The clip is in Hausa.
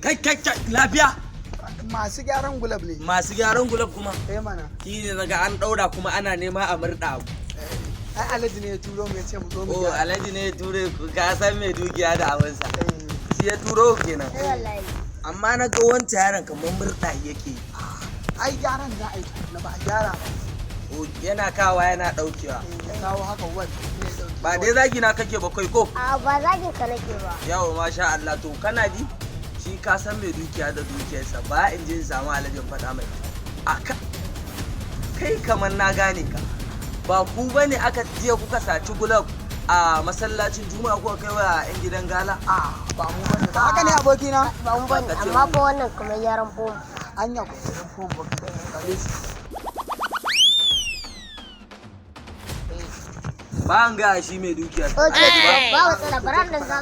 Kai lafiya. Masu gyaran gulab ne. Masu gyaran gulab kuma. Mana. Shi ne naga an daura kuma ana nema a murda abu. Ai Alhaji ne ya turo mu ya ce mu zo mu. Oh, Alhaji ne ya ture ku ka san me dukiya da abinsa. Shi ya turo kenan. Amma na ga wancan yaron kamar murda yake. Ai gyaran za a yi na ba a gyara ba. Oh, yana kawa yana daukewa. Ya kawo haka wani. Ba dai zagi na kake ba kai ko? A ba zagin ka nake ba. Yawo masha Allah to kana ji? Shi ka san mai dukiya da dukiyarsa ba in je samu alajin faɗa mai. Aka kai kamar na gane ka. Ba ku bane aka je kuka saci gulab a masallacin Juma'a kuka kai wa 'yan gidan gala? Ba mu bane. Ba haka ne abokina? Ba mu bane amma fa wannan kamar yaran fom. Anya ku yaran fom ba ka gare shi. Ba an ga shi mai dukiya. Oke ba wata labaran nan za.